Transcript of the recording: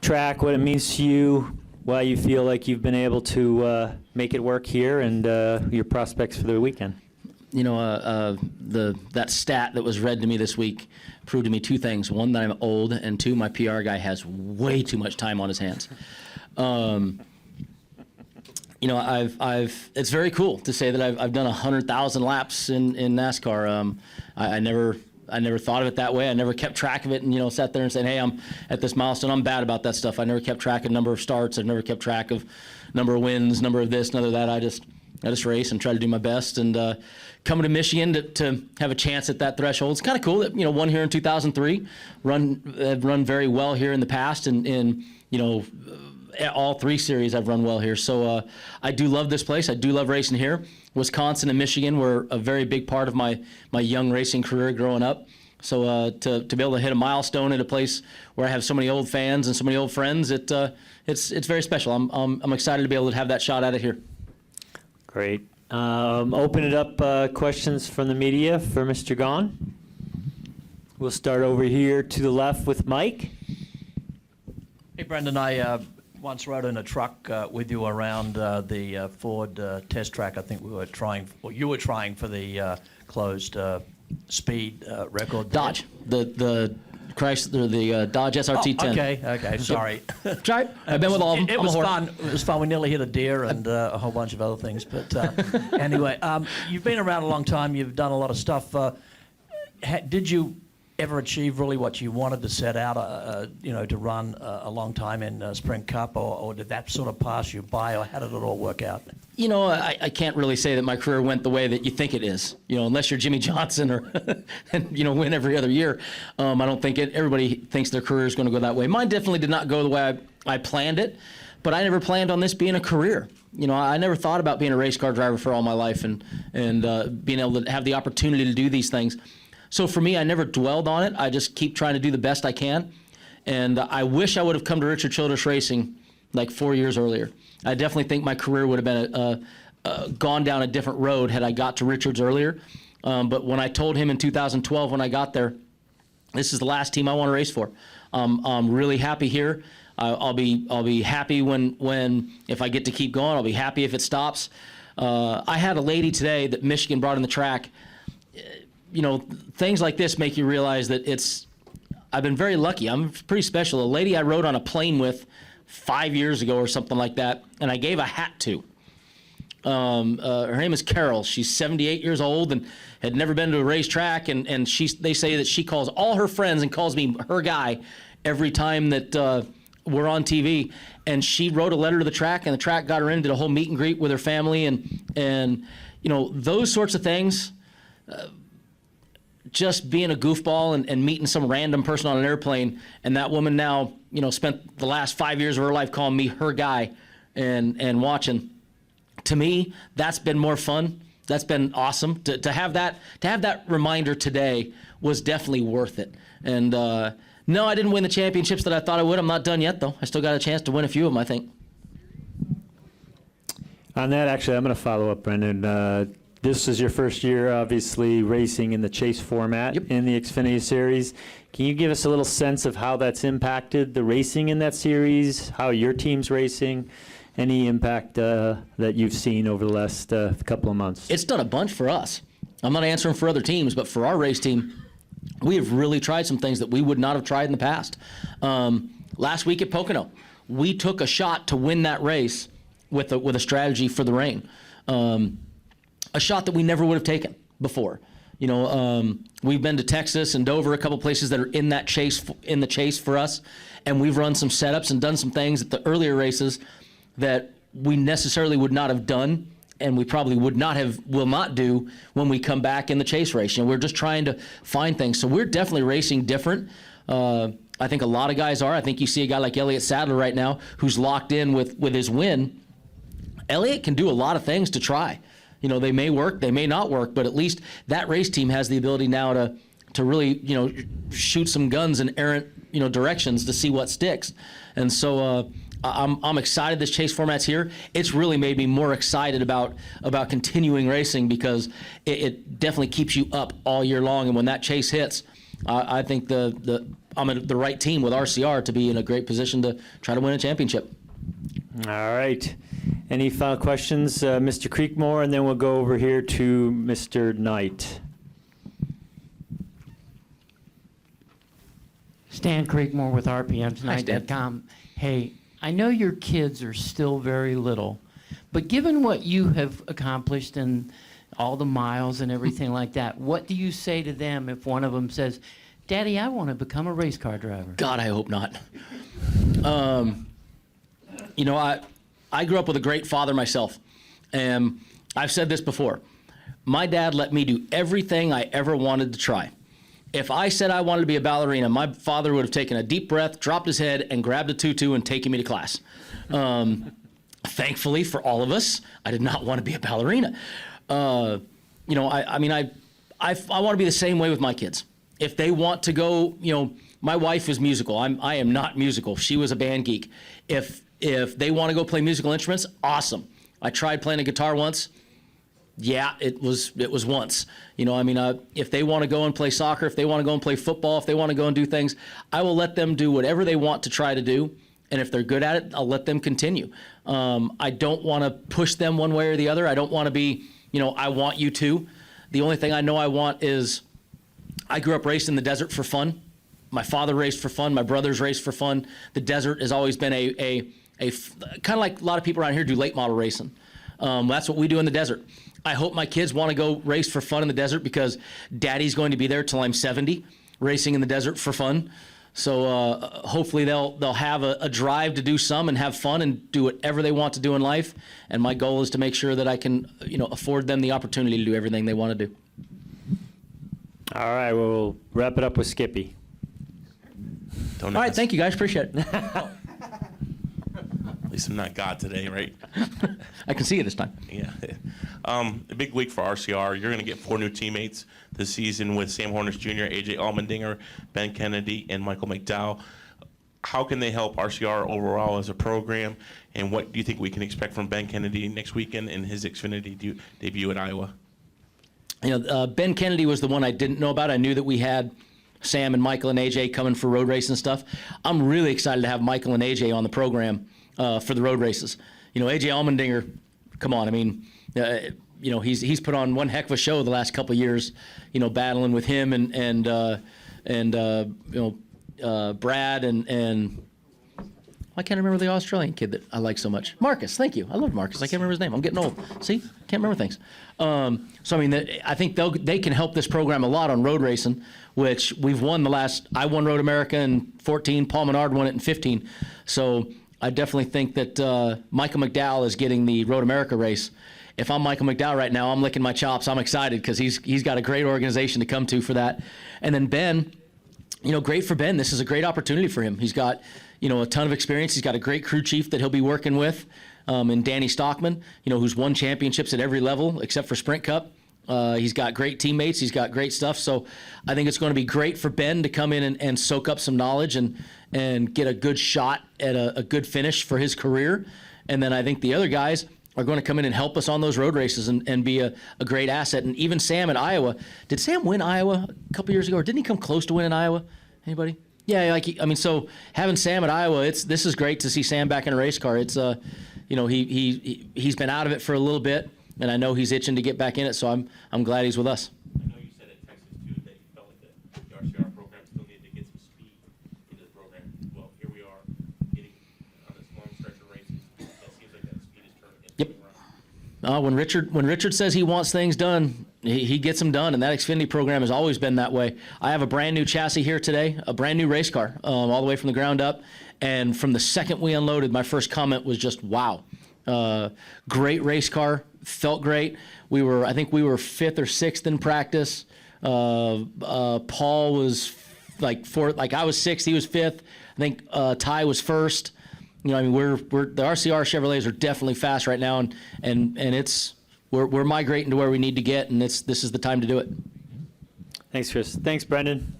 track, what it means to you, why you feel like you've been able to make it work here, and your prospects for the weekend. You know, that stat that was read to me this week proved to me two things. One, that I'm old, and two, my PR guy has way too much time on his hands. You know, it's very cool to say that I've done 100,000 laps in NASCAR. I never thought of it that way. I never kept track of it and, you know, sat there and said, hey, I'm at this milestone. I'm bad about that stuff. I never kept track of number of starts. I've never kept track of number of wins, number of this, number of that. I just race and try to do my best. And coming to Michigan to have a chance at that threshold, it's kind of cool that, you know, won here in 2003, have run very well here in the past, and you know, all three series I've run well here. So I do love this place. I do love racing here. Wisconsin and Michigan were a very big part of my young racing career growing up. So to be able to hit a milestone at a place where I have so many old fans and so many old friends, it's very special. I'm excited to be able to have that shot at it here. Great. Open it up, questions from the media for Mr. Gaughan. We'll start over here to the left with Mike. Hey, Brendan, I once rode in a truck with you around the Ford test track. I think we were trying, or you were trying for the closed speed record. Dodge, the Chrysler, the Dodge SRT10. Okay, sorry. Right. I've been with all of them. It was fun. It was fun. We nearly hit a deer and a whole bunch of other things. But anyway, you've been around a long time. You've done a lot of stuff. Did you ever achieve really what you wanted to set out, you know, to run a long time in Sprint Cup, or did that sort of pass you by, or how did it all work out? You know, I can't really say that my career went the way that you think it is. You know, unless you're Jimmy Johnson or, and, you know, win every other year. I don't think everybody thinks their career is going to go that way. Mine definitely did not go the way I planned it, but I never planned on this being a career. You know, I never thought about being a race car driver for all my life and being able to have the opportunity to do these things. So for me, I never dwelled on it. I just keep trying to do the best I can. And I wish I would have come to Richard Childress Racing like 4 years earlier. I definitely think my career would have been gone down a different road had I got to Richards earlier. But when I told him in 2012 when I got there, this is the last team I want to race for. I'm really happy here. I'll be happy when if I get to keep going. I'll be happy if it stops. I had a lady today that Michigan brought in the track. You know, things like this make you realize that I've been very lucky. I'm pretty special. A lady I rode on a plane with 5 years ago or something like that, and I gave a hat to. Her name is Carol. She's 78 years old and had never been to a racetrack, and they say that she calls all her friends and calls me her guy every time that we're on TV. And she wrote a letter to the track, and the track got her in, did a whole meet and greet with her family, and you know, those sorts of things. Just being a goofball and meeting some random person on an airplane, and that woman now, you know, spent the last 5 years of her life calling me her guy and watching. To me, that's been more fun. That's been awesome. To have that reminder today was definitely worth it. And no, I didn't win the championships that I thought I would. I'm not done yet, though. I still got a chance to win a few of them, I think. On that, actually, I'm going to follow up, Brendan. This is your first year, obviously, racing in the chase format. Yep. In the Xfinity Series. Can you give us a little sense of how that's impacted the racing in that series, how your team's racing, any impact that you've seen over the last couple of months? It's done a bunch for us. I'm not answering for other teams, but for our race team, we have really tried some things that we would not have tried in the past. Last week at Pocono, we took a shot to win that race with a strategy for the rain. A shot that we never would have taken before. You know, we've been to Texas and Dover, a couple places that are in the chase for us, and we've run some setups and done some things at the earlier races that we necessarily would not have done, and we probably will not do when we come back in the chase race. You know, we're just trying to find things. So we're definitely racing different. I think a lot of guys are. I think you see a guy like Elliott Sadler right now who's locked in with his win. Elliott can do a lot of things to try. You know, they may work, they may not work, but at least that race team has the ability now to really, you know, shoot some guns in errant, you know, directions to see what sticks. And so I'm excited this chase format's here. It's really made me more excited about continuing racing because it definitely keeps you up all year long. And when that chase hits, I think I'm at the right team with RCR to be in a great position to try to win a championship. All right. Any final questions, Mr. Creekmore, and then we'll go over here to Mr. Knight. Stan Creekmore with Hi, Stan. RPMtonight.com. Hey, I know your kids are still very little, but given what you have accomplished and all the miles and everything like that, what do you say to them if one of them says, Daddy, I want to become a race car driver? God, I hope not. You know, I grew up with a great father myself, and I've said this before. My dad let me do everything I ever wanted to try. If I said I wanted to be a ballerina, my father would have taken a deep breath, dropped his head, and grabbed a tutu and taken me to class. Thankfully for all of us, I did not want to be a ballerina. You know, I mean, I want to be the same way with my kids. If they want to go, you know, my wife is musical. I am not musical. She was a band geek. If they want to go play musical instruments, awesome. I tried playing a guitar once. Yeah, it was once. You know, I mean, if they want to go and play soccer, if they want to go and play football, if they want to go and do things, I will let them do whatever they want to try to do. And if they're good at it, I'll let them continue. I don't want to push them one way or the other. I don't want to be, you know, I want you to. The only thing I know I want is, I grew up racing in the desert for fun. My father raced for fun. My brothers raced for fun. The desert has always been a kind of like a lot of people around here do late model racing. That's what we do in the desert. I hope my kids want to go race for fun in the desert because Daddy's going to be there till I'm 70, racing in the desert for fun. So hopefully they'll have a drive to do some and have fun and do whatever they want to do in life. And my goal is to make sure that I can, you know, afford them the opportunity to do everything they want to do. All right, well, we'll wrap it up with Skippy. All right, thank you guys, appreciate it. At least I'm not God today, right? I can see you this time. Yeah. A big week for RCR. You're going to get 4 new teammates this season with Sam Hornish Jr., AJ Allmendinger, Ben Kennedy, and Michael McDowell. How can they help RCR overall as a program, and what do you think we can expect from Ben Kennedy next weekend in his Xfinity debut at Iowa? You know, Ben Kennedy was the one I didn't know about. I knew that we had Sam and Michael and AJ coming for road racing and stuff. I'm really excited to have Michael and AJ on the program for the road races. You know, AJ Allmendinger, come on. I mean, you know, he's put on one heck of a show the last couple of years. You know, battling with him and you know, Brad and I can't remember the Australian kid that I like so much. Marcus, thank you. I love Marcus. I can't remember his name. I'm getting old. See, can't remember things. So I mean, I think they can help this program a lot on road racing, which we've won the last. I won Road America in 14. Paul Menard won it in 15. So I definitely think that Michael McDowell is getting the Road America race. If I'm Michael McDowell right now, I'm licking my chops. I'm excited because he's got a great organization to come to for that. And then Ben, you know, great for Ben. This is a great opportunity for him. He's got, you know, a ton of experience. He's got a great crew chief that he'll be working with, and Danny Stockman, you know, who's won championships at every level except for Sprint Cup. He's got great teammates. He's got great stuff. So I think it's going to be great for Ben to come in and soak up some knowledge and get a good shot at a good finish for his career. And then I think the other guys are going to come in and help us on those road races and be a great asset. And even Sam at Iowa. Did Sam win Iowa a couple years ago, or didn't he come close to winning Iowa? Anybody? Yeah, like I mean, so having Sam at Iowa, this is great to see Sam back in a race car. It's you know, he's been out of it for a little bit, and I know he's itching to get back in it. So I'm glad he's with us. I know you said at Texas too that you felt like the RCR program still needed to get some speed into the program. Well, here we are getting on this long stretch of races. That seems like that speed is turning around. When Richard says he wants things done, he gets them done, and that Xfinity program has always been that way. I have a brand new chassis here today, a brand new race car, all the way from the ground up. And from the second we unloaded, my first comment was just, wow. Great race car, felt great. I think we were 5th or 6th in practice. Paul was like 4th, like I was 6th, he was 5th. I think Ty was 1st. You know, I mean, the RCR Chevrolets are definitely fast right now, and we're migrating to where we need to get, and this is the time to do it. Thanks, Chris. Thanks, Brendan.